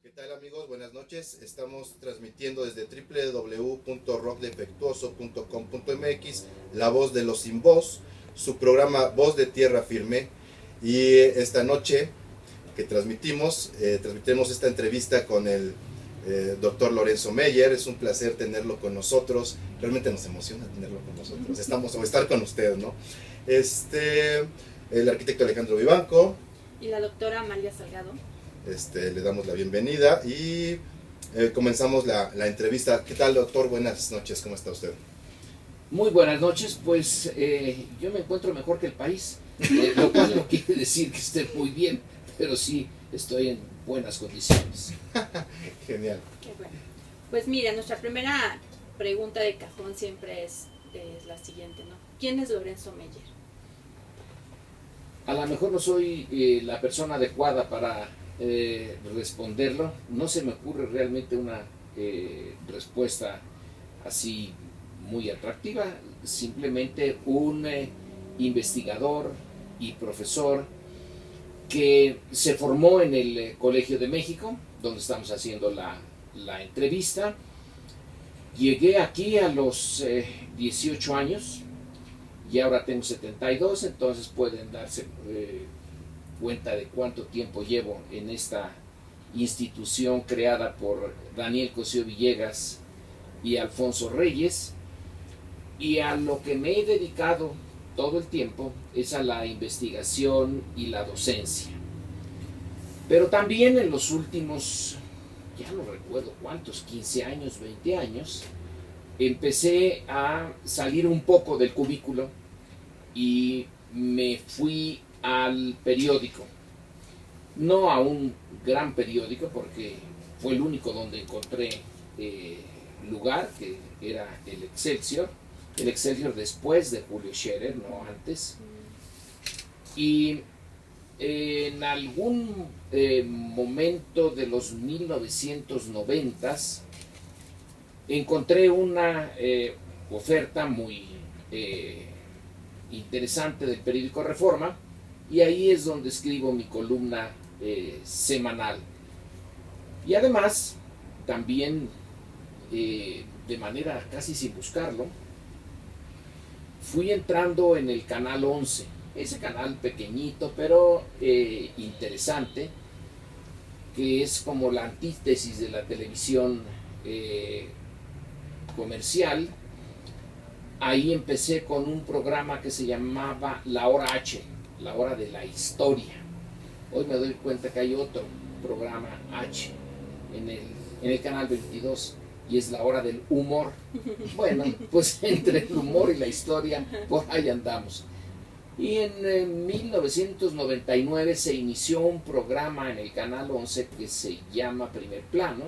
¿Qué tal amigos? Buenas noches. Estamos transmitiendo desde www.rockdefectuoso.com.mx La Voz de los Sin Voz, su programa Voz de Tierra Firme. Y esta noche que transmitimos esta entrevista con el doctor Lorenzo Meyer. Es un placer tenerlo con nosotros. Realmente nos emociona tenerlo con nosotros. Estar con usted, ¿no? El arquitecto Alejandro Vivanco. Y la doctora Amalia Salgado. Le damos la bienvenida y comenzamos la entrevista. ¿Qué tal, doctor? Buenas noches, ¿cómo está usted? Muy buenas noches, pues yo me encuentro mejor que el país, lo cual no quiere decir que esté muy bien, pero sí estoy en buenas condiciones. Genial. Qué bueno. Pues mira, nuestra primera pregunta de cajón siempre es la siguiente, ¿no? ¿Quién es Lorenzo Meyer? A lo mejor no soy la persona adecuada para responderlo, no se me ocurre realmente una respuesta así muy atractiva, simplemente un investigador y profesor que se formó en el Colegio de México, donde estamos haciendo la entrevista. Llegué aquí a los 18 años y ahora tengo 72, entonces pueden darse cuenta de cuánto tiempo llevo en esta institución creada por Daniel Cosío Villegas y Alfonso Reyes, y a lo que me he dedicado todo el tiempo es a la investigación y la docencia. Pero también en los últimos, ya no recuerdo cuántos, 15 años, 20 años, empecé a salir un poco del cubículo y me fui al periódico, no a un gran periódico porque fue el único donde encontré lugar, que era el Excelsior después de Julio Scherer, no antes, y en algún momento de los 1990s encontré una oferta muy interesante del periódico Reforma, y ahí es donde escribo mi columna semanal. Y además, también de manera casi sin buscarlo, fui entrando en el Canal 11, ese canal pequeñito pero interesante, que es como la antítesis de la televisión comercial. Ahí empecé con un programa que se llamaba La Hora H, la hora de la historia. Hoy me doy cuenta que hay otro programa H en el canal 22 y es la hora del humor. Bueno, pues entre el humor y la historia, por ahí andamos. Y en 1999 se inició un programa en el canal 11 que se llama Primer Plano.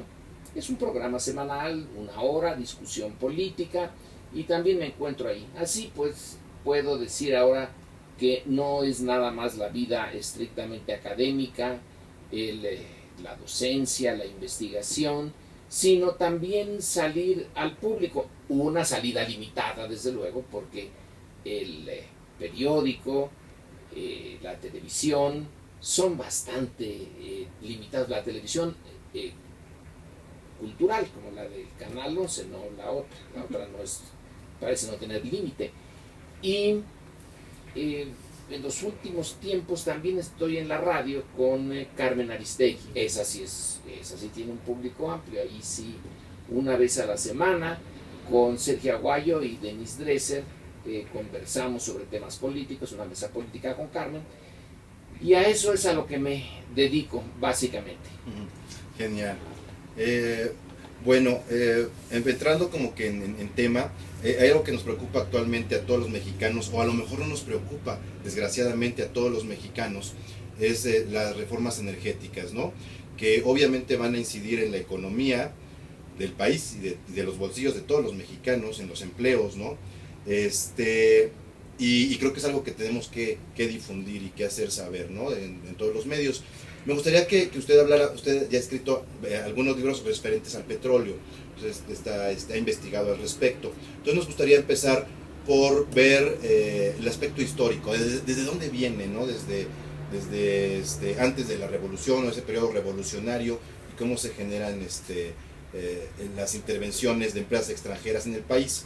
Es un programa semanal, una hora, discusión política, y también me encuentro ahí. Así pues puedo decir ahora que no es nada más la vida estrictamente académica, la docencia, la investigación, sino también salir al público. Una salida limitada, desde luego, porque el periódico, la televisión, son bastante limitados. La televisión cultural, como la del Canal 11, no la otra. La otra no es, parece no tener límite. Y en los últimos tiempos también estoy en la radio con Carmen Aristegui. Esa sí tiene un público amplio. Ahí sí, una vez a la semana, con Sergio Aguayo y Denise Dresser, conversamos sobre temas políticos, una mesa política con Carmen. Y a eso es a lo que me dedico, básicamente. Genial. Entrando como que en tema, hay algo que nos preocupa actualmente a todos los mexicanos, o a lo mejor no nos preocupa, desgraciadamente, a todos los mexicanos, es las reformas energéticas, ¿no? Que obviamente van a incidir en la economía del país y de los bolsillos de todos los mexicanos, en los empleos, ¿no? Y creo que es algo que tenemos que difundir y que hacer saber, ¿no? En todos los medios. Me gustaría que usted hablara. Usted ya ha escrito algunos libros referentes al petróleo, entonces está investigado al respecto. Entonces nos gustaría empezar por ver el aspecto histórico, desde dónde viene, ¿no? Desde antes de la revolución, o ese periodo revolucionario, cómo se generan en las intervenciones de empresas extranjeras en el país.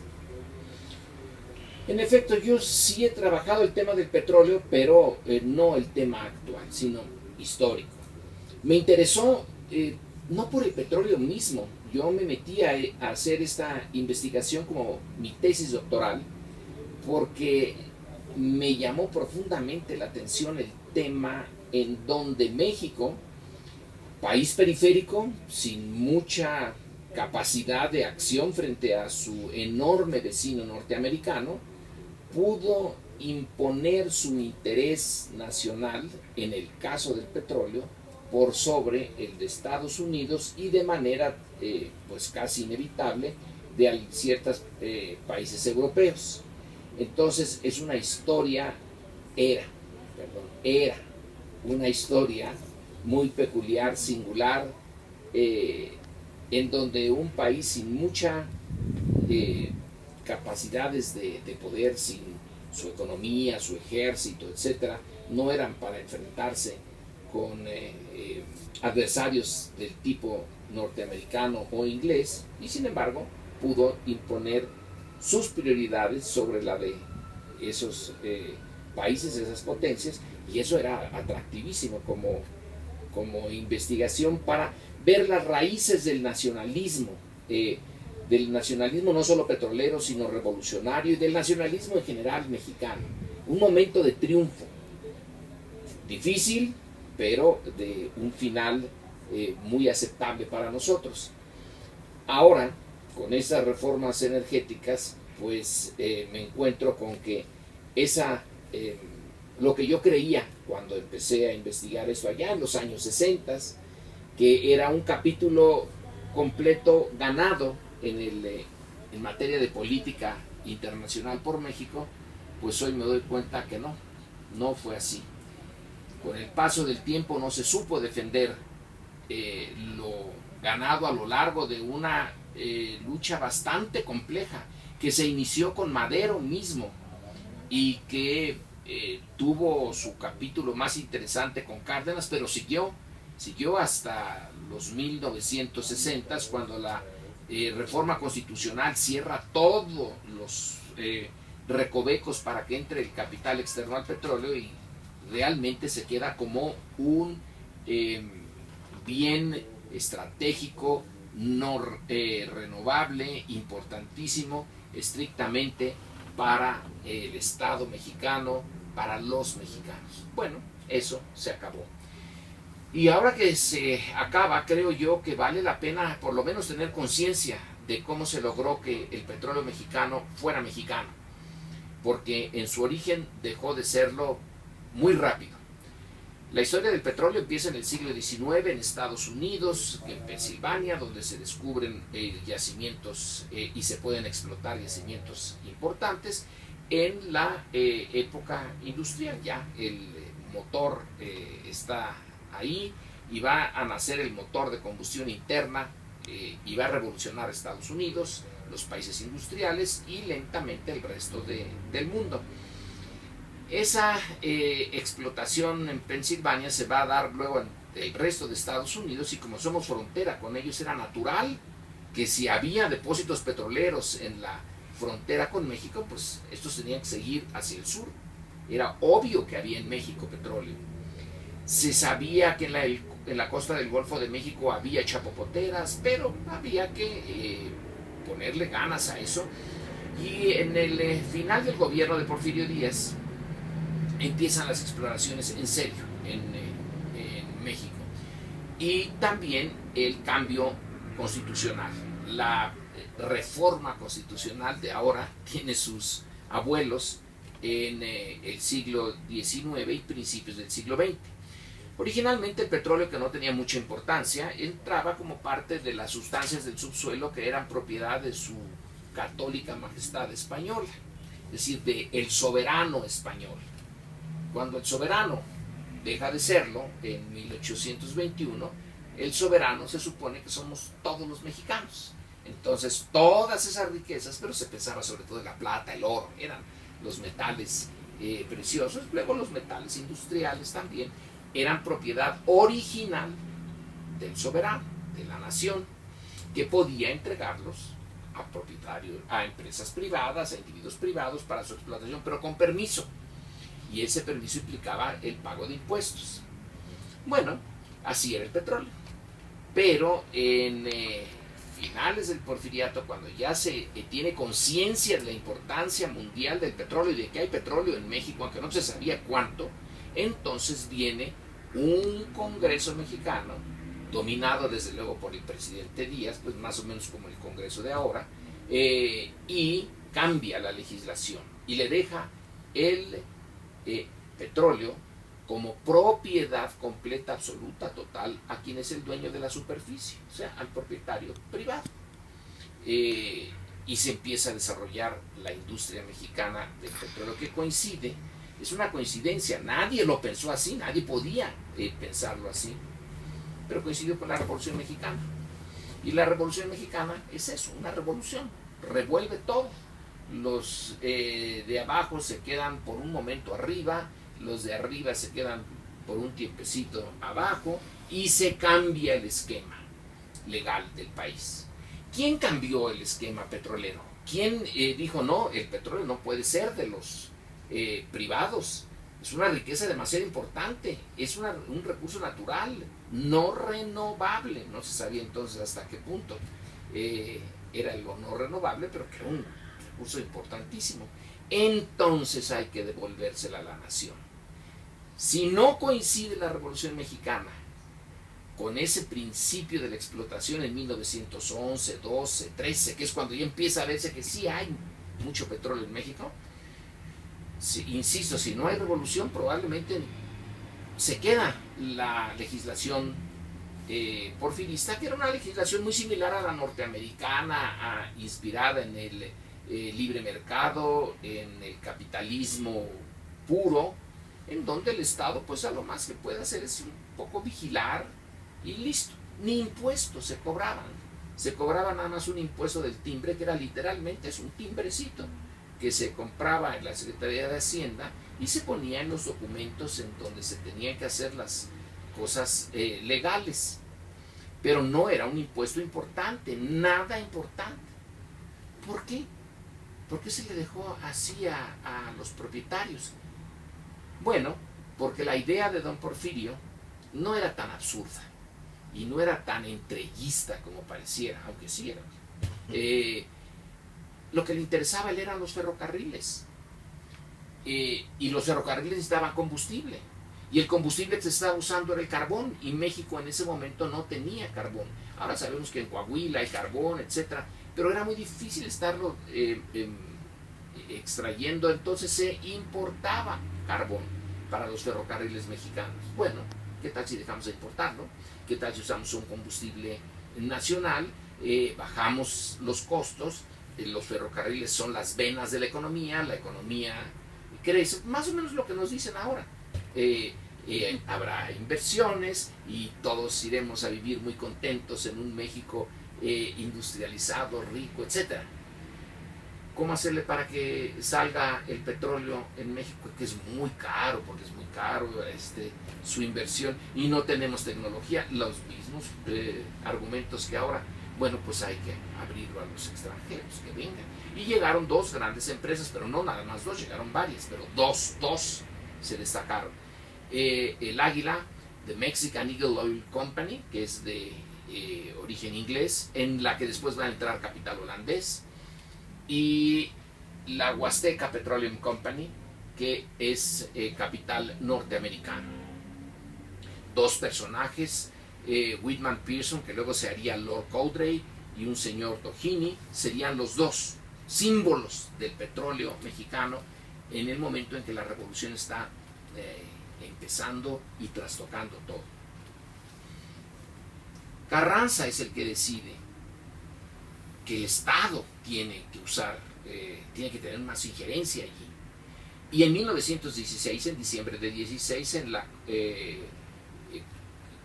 En efecto, yo sí he trabajado el tema del petróleo, pero no el tema actual, sino histórico. Me interesó no por el petróleo mismo. Yo me metí a hacer esta investigación como mi tesis doctoral porque me llamó profundamente la atención el tema en donde México, país periférico, sin mucha capacidad de acción frente a su enorme vecino norteamericano, pudo imponer su interés nacional, en el caso del petróleo, por sobre el de Estados Unidos y de manera pues casi inevitable de ciertos países europeos. Entonces es una historia, era una historia muy peculiar, singular, en donde un país sin mucha capacidades de poder, sin su economía, su ejército, etcétera, no eran para enfrentarse con adversarios del tipo norteamericano o inglés, y sin embargo pudo imponer sus prioridades sobre la de esos países, esas potencias, y eso era atractivísimo como investigación para ver las raíces del nacionalismo no solo petrolero, sino revolucionario, y del nacionalismo en general mexicano. Un momento de triunfo, difícil, pero de un final muy aceptable para nosotros. Ahora, con esas reformas energéticas, pues me encuentro con que lo que yo creía cuando empecé a investigar esto allá en los años 60, que era un capítulo completo ganado en materia de política internacional por México, pues hoy me doy cuenta que no fue así. Con el paso del tiempo no se supo defender lo ganado a lo largo de una lucha bastante compleja que se inició con Madero mismo y que tuvo su capítulo más interesante con Cárdenas, pero siguió hasta los 1960, cuando la reforma constitucional cierra todos los recovecos para que entre el capital externo al petróleo y realmente se queda como un bien estratégico, no renovable, importantísimo, estrictamente para el Estado mexicano, para los mexicanos. Bueno, eso se acabó. Y ahora que se acaba, creo yo que vale la pena por lo menos tener conciencia de cómo se logró que el petróleo mexicano fuera mexicano, porque en su origen dejó de serlo muy rápido. La historia del petróleo empieza en el siglo XIX en Estados Unidos, en Pensilvania, donde se descubren yacimientos y se pueden explotar yacimientos importantes. En la época industrial ya el motor está ahí y va a nacer el motor de combustión interna y va a revolucionar Estados Unidos, los países industriales y lentamente el resto del mundo. Esa explotación en Pensilvania se va a dar luego en el resto de Estados Unidos, y como somos frontera con ellos, era natural que si había depósitos petroleros en la frontera con México, pues estos tenían que seguir hacia el sur. Era obvio que había en México petróleo. Se sabía que en la costa del Golfo de México había chapopoteras, pero había que ponerle ganas a eso. Y en el final del gobierno de Porfirio Díaz empiezan las exploraciones en serio en México. Y también el cambio constitucional. La reforma constitucional de ahora tiene sus abuelos en el siglo XIX y principios del siglo XX. Originalmente el petróleo, que no tenía mucha importancia, entraba como parte de las sustancias del subsuelo que eran propiedad de su católica majestad española, es decir, del soberano español. Cuando el soberano deja de serlo en 1821, el soberano se supone que somos todos los mexicanos. Entonces todas esas riquezas, pero se pensaba sobre todo en la plata, el oro, eran los metales preciosos, luego los metales industriales también, eran propiedad original del soberano, de la nación, que podía entregarlos a propietarios, a empresas privadas, a individuos privados para su explotación, pero con permiso. Y ese permiso implicaba el pago de impuestos. Bueno, así era el petróleo. Pero en finales del porfiriato, cuando ya se tiene conciencia de la importancia mundial del petróleo y de que hay petróleo en México, aunque no se sabía cuánto, entonces viene un Congreso mexicano, dominado desde luego por el presidente Díaz, pues más o menos como el Congreso de ahora, y cambia la legislación y le deja el petróleo como propiedad completa, absoluta, total, a quien es el dueño de la superficie, o sea, al propietario privado. Y se empieza a desarrollar la industria mexicana del petróleo, que coincide, es una coincidencia, nadie lo pensó así, nadie podía pensarlo así, pero coincidió con la Revolución Mexicana. Y la Revolución Mexicana es eso, una revolución, revuelve todo. Los de abajo se quedan por un momento arriba, los de arriba se quedan por un tiempecito abajo y se cambia el esquema legal del país. ¿Quién cambió el esquema petrolero? ¿Quién dijo no, el petróleo no puede ser de los privados? Es una riqueza demasiado importante, es un recurso natural, no renovable. No se sabía entonces hasta qué punto era lo no renovable, pero que era un recurso importantísimo. Entonces hay que devolvérsela a la nación. Si no coincide la Revolución Mexicana con ese principio de la explotación en 1911, 12, 13, que es cuando ya empieza a verse que sí hay mucho petróleo en México, insisto, si no hay revolución, probablemente se queda la legislación porfirista, que era una legislación muy similar a la norteamericana, inspirada en el libre mercado, en el capitalismo puro, en donde el Estado, pues a lo más que puede hacer es un poco vigilar y listo. Ni impuestos se cobraba nada más un impuesto del timbre, que era literalmente es un timbrecito que se compraba en la Secretaría de Hacienda y se ponía en los documentos en donde se tenían que hacer las cosas legales. Pero no era un impuesto importante, nada importante. ¿Por qué? ¿Por qué se le dejó así a los propietarios? Bueno, porque la idea de don Porfirio no era tan absurda y no era tan entreguista como pareciera, aunque sí era. Lo que le interesaba a él eran los ferrocarriles. Y los ferrocarriles necesitaban combustible. Y el combustible que se estaba usando era el carbón. Y México en ese momento no tenía carbón. Ahora sabemos que en Coahuila hay carbón, etc. Pero era muy difícil estarlo extrayendo. Entonces se importaba carbón para los ferrocarriles mexicanos. Bueno, ¿qué tal si dejamos de importarlo? ¿Qué tal si usamos un combustible nacional? Bajamos los costos. Los ferrocarriles son las venas de la economía crece, más o menos lo que nos dicen ahora. Habrá inversiones y todos iremos a vivir muy contentos en un México industrializado, rico, etc. ¿Cómo hacerle para que salga el petróleo en México? Que es muy caro, porque es muy caro su inversión y no tenemos tecnología, los mismos argumentos que ahora. Bueno, pues hay que abrirlo a los extranjeros, que vengan. Y llegaron dos grandes empresas, pero no nada más dos, llegaron varias, pero dos se destacaron. El Águila, The Mexican Eagle Oil Company, que es de origen inglés, en la que después va a entrar capital holandés, y la Huasteca Petroleum Company, que es capital norteamericano. Dos personajes, Whitman Pearson, que luego se haría Lord Cowdray, y un señor Doheny, serían los dos símbolos del petróleo mexicano en el momento en que la revolución está empezando y trastocando todo. Carranza es el que decide que el Estado tiene que usar, tiene que tener más injerencia allí. Y en 1916, en diciembre de 16, en la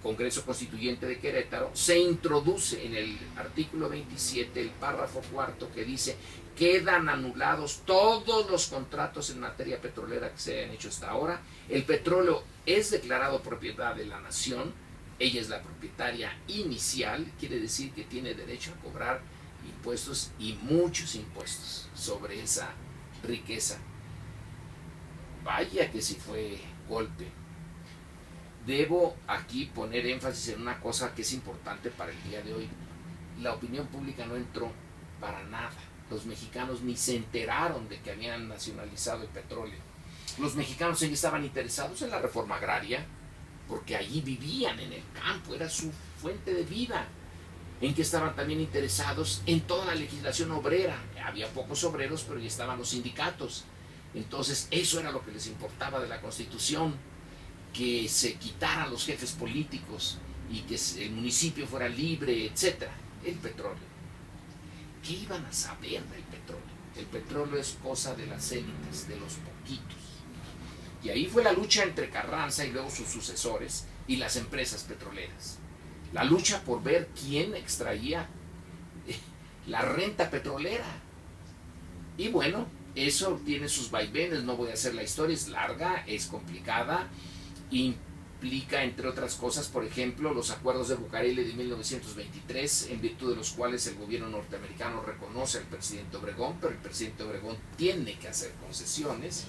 Congreso Constituyente de Querétaro, se introduce en el artículo 27 el párrafo cuarto que dice: quedan anulados todos los contratos en materia petrolera que se hayan hecho hasta ahora, el petróleo es declarado propiedad de la nación, ella es la propietaria inicial, quiere decir que tiene derecho a cobrar impuestos y muchos impuestos sobre esa riqueza. Vaya que sí fue golpe. Debo aquí poner énfasis en una cosa que es importante para el día de hoy. La opinión pública no entró para nada. Los mexicanos ni se enteraron de que habían nacionalizado el petróleo. Los mexicanos ya estaban interesados en la reforma agraria, porque allí vivían en el campo, era su fuente de vida. En que estaban también interesados en toda la legislación obrera. Había pocos obreros, pero ya estaban los sindicatos. Entonces eso era lo que les importaba de la Constitución, que se quitaran los jefes políticos y que el municipio fuera libre, etc. El petróleo. ¿Qué iban a saber del petróleo? El petróleo es cosa de las élites, de los poquitos. Y ahí fue la lucha entre Carranza y luego sus sucesores y las empresas petroleras. La lucha por ver quién extraía la renta petrolera. Y bueno, eso tiene sus vaivenes, no voy a hacer la historia, es larga, es complicada, implica, entre otras cosas, por ejemplo, los acuerdos de Bucareli de 1923, en virtud de los cuales el gobierno norteamericano reconoce al presidente Obregón, pero el presidente Obregón tiene que hacer concesiones,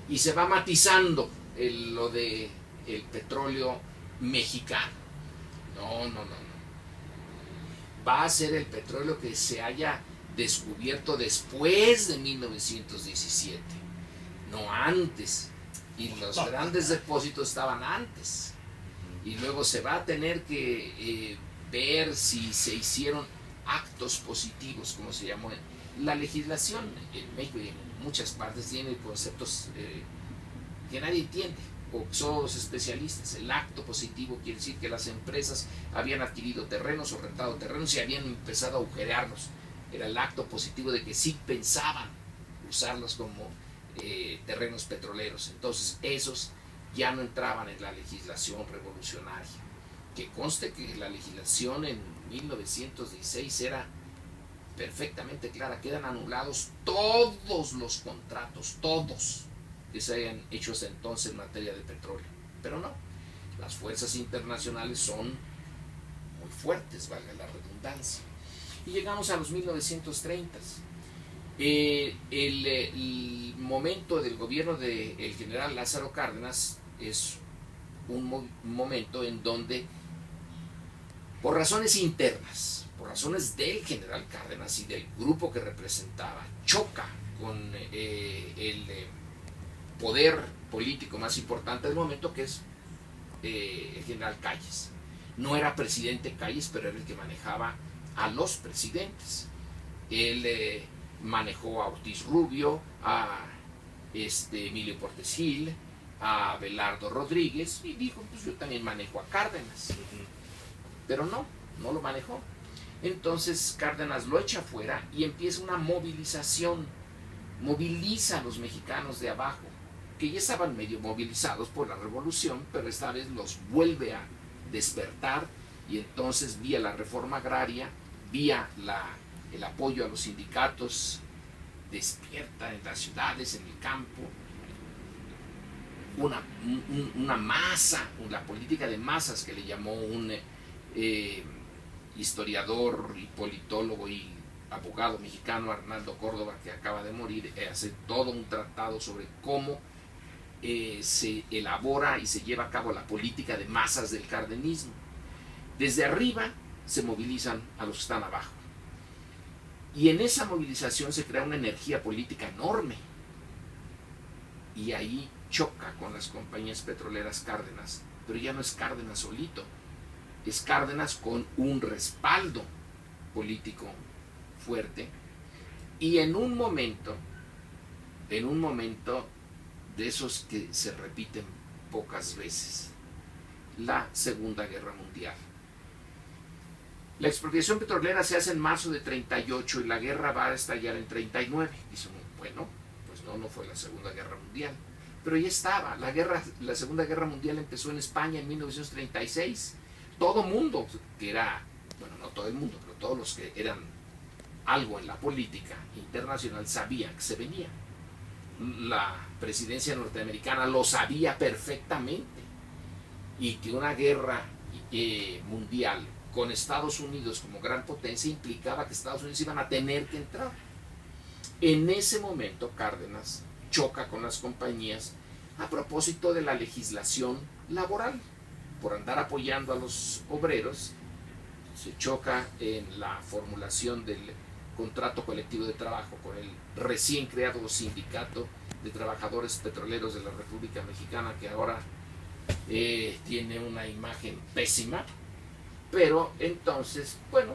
y se va matizando lo de el petróleo mexicano. No. Va a ser el petróleo que se haya descubierto después de 1917, no antes. Y los grandes depósitos estaban antes. Y luego se va a tener que ver si se hicieron actos positivos, como se llamó. La legislación en México y en muchas partes tiene conceptos que nadie entiende, o son los especialistas. El acto positivo quiere decir que las empresas habían adquirido terrenos o rentado terrenos y habían empezado a agujerearlos. Era el acto positivo de que sí pensaban usarlos como terrenos petroleros. Entonces esos ya no entraban en la legislación revolucionaria. Que conste que la legislación en 1916 era perfectamente clara. Quedan anulados todos los contratos, todos, que se hayan hecho hasta entonces en materia de petróleo. Pero no, las fuerzas internacionales son muy fuertes, valga la redundancia. Y llegamos a los 1930. El momento del gobierno del general Lázaro Cárdenas es un momento en donde, por razones internas, por razones del general Cárdenas y del grupo que representaba, choca con el poder político más importante del momento, que es el general Calles. No era presidente Calles, pero era el que manejaba a los presidentes. Él manejó a Ortiz Rubio, a Emilio Portes Gil, a Abelardo Rodríguez, y dijo, pues yo también manejo a Cárdenas. Pero no lo manejó. Entonces Cárdenas lo echa fuera y empieza una movilización. Moviliza a los mexicanos de abajo, que ya estaban medio movilizados por la revolución, pero esta vez los vuelve a despertar, y entonces vía la reforma agraria, vía el apoyo a los sindicatos, despierta en las ciudades, en el campo, una masa, la política de masas que le llamó un historiador y politólogo y abogado mexicano, Arnaldo Córdoba, que acaba de morir, hace todo un tratado sobre cómo se elabora y se lleva a cabo la política de masas del cardenismo. Desde arriba se movilizan a los que están abajo. Y en esa movilización se crea una energía política enorme. Y ahí choca con las compañías petroleras Cárdenas, pero ya no es Cárdenas solito, es Cárdenas con un respaldo político fuerte. Y en un momento de esos que se repiten pocas veces, la Segunda Guerra Mundial. La expropiación petrolera se hace en marzo de 38 y la guerra va a estallar en 39. Dicen, bueno, pues no fue la Segunda Guerra Mundial, pero ya estaba. La Segunda Guerra Mundial empezó en España en 1936. Todo mundo, que era, bueno, no todo el mundo, pero todos los que eran algo en la política internacional sabían que se venía. La presidencia norteamericana lo sabía perfectamente, y que una guerra mundial con Estados Unidos como gran potencia implicaba que Estados Unidos iban a tener que entrar. En ese momento Cárdenas choca con las compañías a propósito de la legislación laboral. Por andar apoyando a los obreros, se choca en la formulación del contrato colectivo de trabajo con el recién creado Sindicato de Trabajadores Petroleros de la República Mexicana, que ahora tiene una imagen pésima, pero entonces, bueno,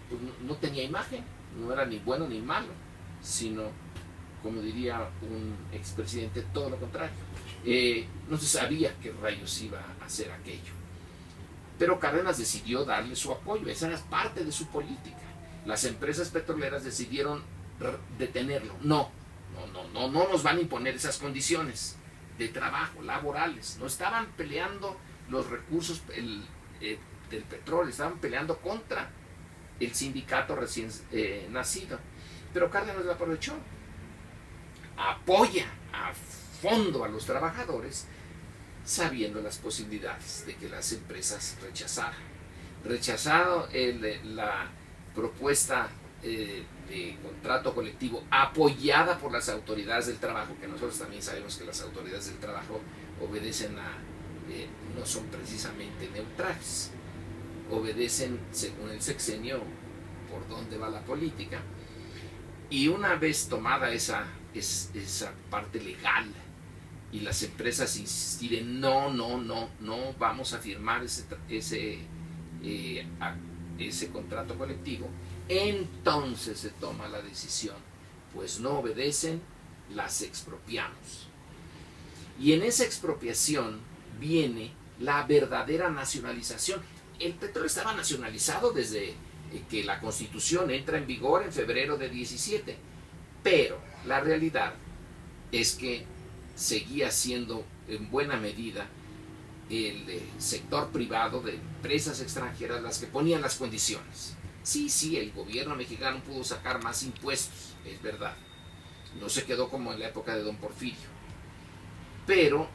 pues no tenía imagen, no era ni bueno ni malo, sino, como diría un expresidente, todo lo contrario. No se sabía qué rayos iba a hacer aquello. Pero Cárdenas decidió darle su apoyo, esa era parte de su política. Las empresas petroleras decidieron detenerlo. No nos van a imponer esas condiciones de trabajo, laborales. No estaban peleando los recursos del petróleo, estaban peleando contra el sindicato recién nacido. Pero Cárdenas lo aprovechó. Apoya a fondo a los trabajadores, sabiendo las posibilidades de que las empresas rechazaran. Rechazado la propuesta de contrato colectivo apoyada por las autoridades del trabajo, que nosotros también sabemos que las autoridades del trabajo obedecen no son precisamente neutrales, obedecen según el sexenio por dónde va la política. Y una vez tomada esa parte legal y las empresas insisten, no vamos a firmar ese contrato colectivo, entonces se toma la decisión, pues no obedecen, las expropiamos. Y en esa expropiación viene la verdadera nacionalización. El petróleo estaba nacionalizado desde que la Constitución entra en vigor en febrero de 17, pero la realidad es que seguía siendo en buena medida el sector privado de empresas extranjeras las que ponían las condiciones. Sí, el gobierno mexicano pudo sacar más impuestos, es verdad. No se quedó como en la época de don Porfirio. Pero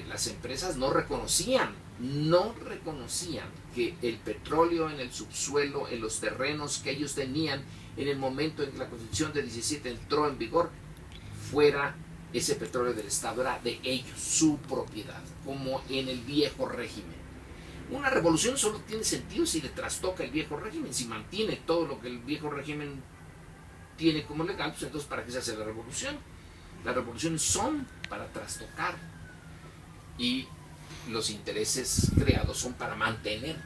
las empresas no reconocían que el petróleo en el subsuelo, en los terrenos que ellos tenían en el momento en que la Constitución de 17 entró en vigor, fuera ese petróleo del Estado, era de ellos, su propiedad, como en el viejo régimen. Una revolución solo tiene sentido si le trastoca el viejo régimen, si mantiene todo lo que el viejo régimen tiene como legal, pues entonces ¿para qué se hace la revolución? Las revoluciones son para trastocar y los intereses creados son para mantener.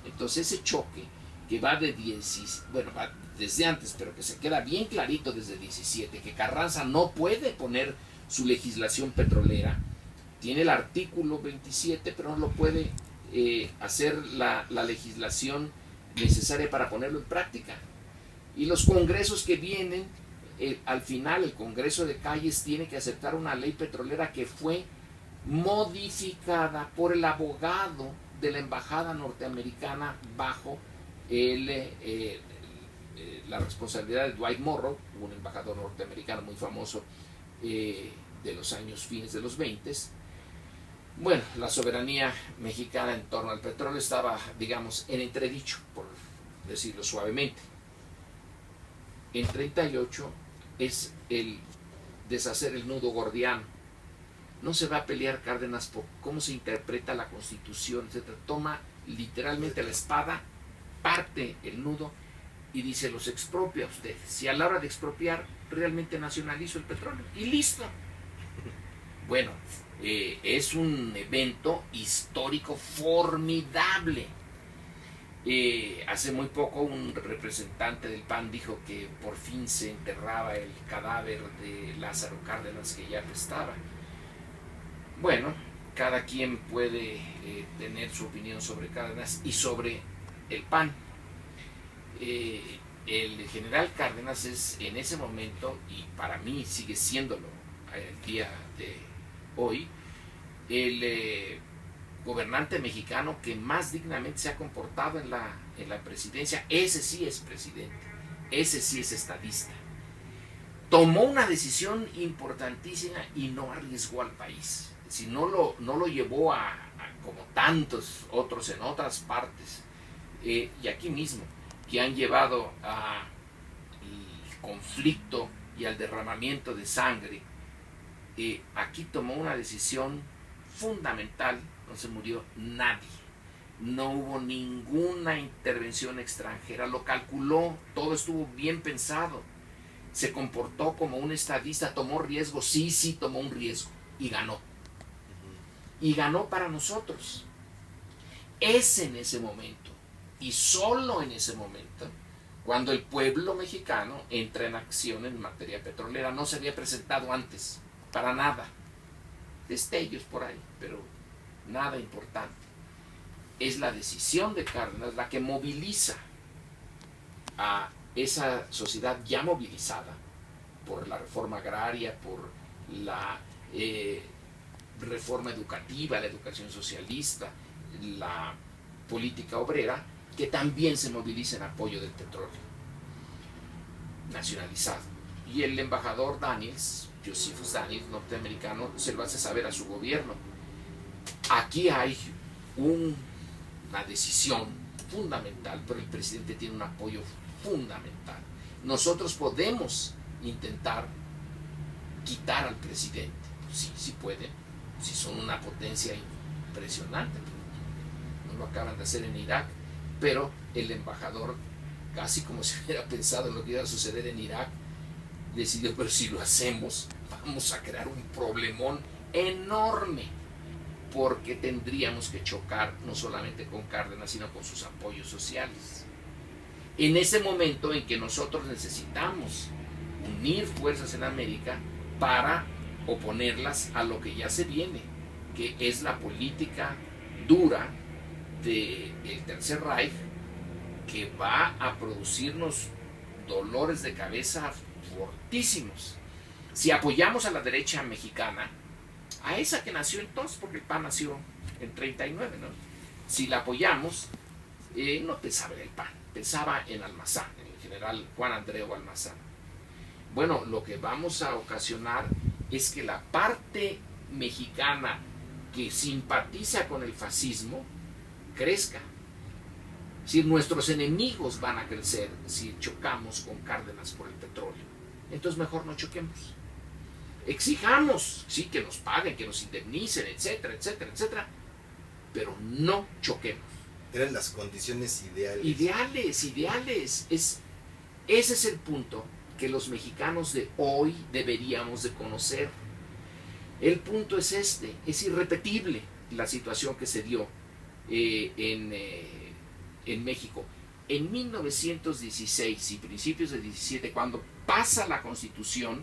Entonces ese choque que va va desde antes, pero que se queda bien clarito desde 17, que Carranza no puede poner su legislación petrolera, tiene el artículo 27, pero no lo puede hacer la legislación necesaria para ponerlo en práctica. Y los congresos que vienen, al final el Congreso de Calles tiene que aceptar una ley petrolera que fue modificada por el abogado de la embajada norteamericana bajo la responsabilidad de Dwight Morrow, un embajador norteamericano muy famoso de los fines de los 20. Bueno, la soberanía mexicana en torno al petróleo estaba, digamos, en entredicho, por decirlo suavemente. En 38 es el deshacer el nudo gordiano. No se va a pelear Cárdenas por cómo se interpreta la Constitución, etc. Toma literalmente la espada, parte el nudo y dice: los expropia a ustedes. Y a la hora de expropiar, realmente nacionalizo el petróleo. Y listo. Bueno, es un evento histórico formidable. Hace muy poco un representante del PAN dijo que por fin se enterraba el cadáver de Lázaro Cárdenas, que ya no estaba. Bueno, cada quien puede tener su opinión sobre Cárdenas y sobre el PAN. El general Cárdenas es en ese momento, y para mí sigue siéndolo el día de hoy, el gobernante mexicano que más dignamente se ha comportado en la presidencia. Ese sí es presidente, ese sí es estadista. tomó una decisión importantísima y no arriesgó al país. Si no lo llevó a como tantos otros en otras partes, y aquí mismo, que han llevado al conflicto y al derramamiento de sangre, aquí tomó una decisión fundamental, no se murió nadie, no hubo ninguna intervención extranjera, lo calculó, todo estuvo bien pensado, se comportó como un estadista, tomó riesgo, sí tomó un riesgo y ganó. Y ganó para nosotros. Es en ese momento, y solo en ese momento, cuando el pueblo mexicano entra en acción en materia petrolera. No se había presentado antes, para nada. Destellos por ahí, pero nada importante. Es la decisión de Cárdenas la que moviliza a esa sociedad ya movilizada por la reforma agraria, por la reforma educativa, la educación socialista, la política obrera, que también se moviliza en apoyo del petróleo nacionalizado. Y el embajador Daniels, Josephus Daniels, norteamericano, se lo hace saber a su gobierno. Aquí hay una decisión fundamental, pero el presidente tiene un apoyo fundamental. Nosotros podemos intentar quitar al presidente. Sí pueden, si son una potencia impresionante. No lo acaban de hacer en Irak, pero el embajador, casi como si hubiera pensado en lo que iba a suceder en Irak, decidió, pero si lo hacemos, vamos a crear un problemón enorme, porque tendríamos que chocar no solamente con Cárdenas, sino con sus apoyos sociales. En ese momento en que nosotros necesitamos unir fuerzas en América para oponerlas a lo que ya se viene, que es la política dura del Tercer Reich, que va a producirnos dolores de cabeza fortísimos. Si apoyamos a la derecha mexicana, a esa que nació entonces, porque el PAN nació en 39, ¿no? Si la apoyamos, no pensaba en el PAN, pensaba en Almazán, en el general Juan Andreu Almazán. Bueno, lo que vamos a ocasionar es que la parte mexicana que simpatiza con el fascismo crezca. Es decir, nuestros enemigos van a crecer si chocamos con Cárdenas por el petróleo. Entonces mejor no choquemos. Exijamos, sí, que nos paguen, que nos indemnicen, etcétera, etcétera, etcétera, pero no choquemos. Eran las condiciones ideales. Ideales. Ese es el punto que los mexicanos de hoy deberíamos de conocer. El punto es es irrepetible la situación que se dio en México. En 1916 y principios de 17, cuando pasa la Constitución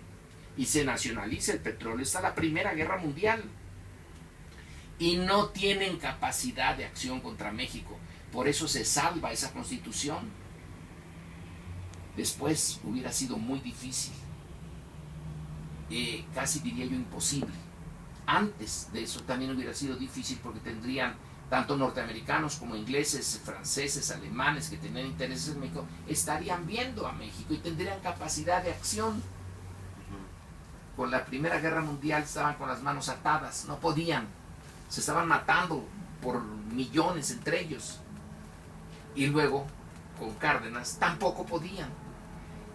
y se nacionaliza el petróleo, está la Primera Guerra Mundial. Y no tienen capacidad de acción contra México. Por eso se salva esa Constitución. Después hubiera sido muy difícil. Casi diría yo imposible. Antes de eso también hubiera sido difícil, porque tendrían tanto norteamericanos como ingleses, franceses, alemanes que tenían intereses en México, estarían viendo a México y tendrían capacidad de acción. Con la Primera Guerra Mundial estaban con las manos atadas, no podían, se estaban matando por millones entre ellos. Y luego, con Cárdenas, tampoco podían.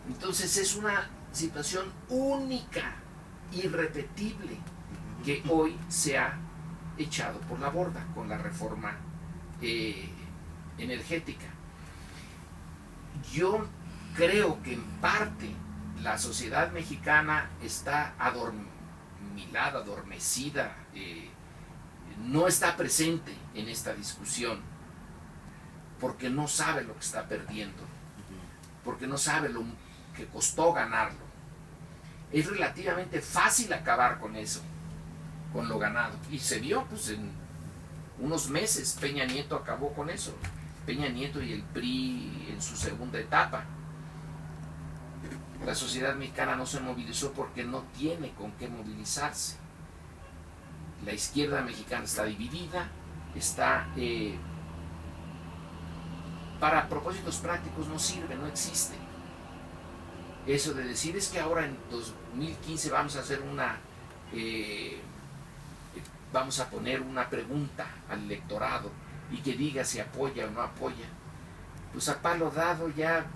Entonces es una situación única, irrepetible, que hoy se ha echado por la borda con la reforma energética. Yo creo que en parte la sociedad mexicana está adormilada, adormecida, no está presente en esta discusión, porque no sabe lo que está perdiendo, porque no sabe lo que costó ganarlo. Es relativamente fácil acabar con eso, con lo ganado, y se vio pues en unos meses. Peña Nieto acabó con eso, Peña Nieto y el PRI en su segunda etapa. La sociedad mexicana no se movilizó porque no tiene con qué movilizarse. La izquierda mexicana está dividida, está para propósitos prácticos no sirve, no existe. eso de decir es que ahora en 2015 vamos a hacer vamos a poner una pregunta al electorado y que diga si apoya o no apoya. Pues a palo dado ya,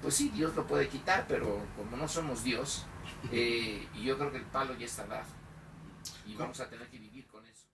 pues sí, Dios lo puede quitar, pero como no somos Dios, y yo creo que el palo ya está dado y vamos a tener que vivir con eso.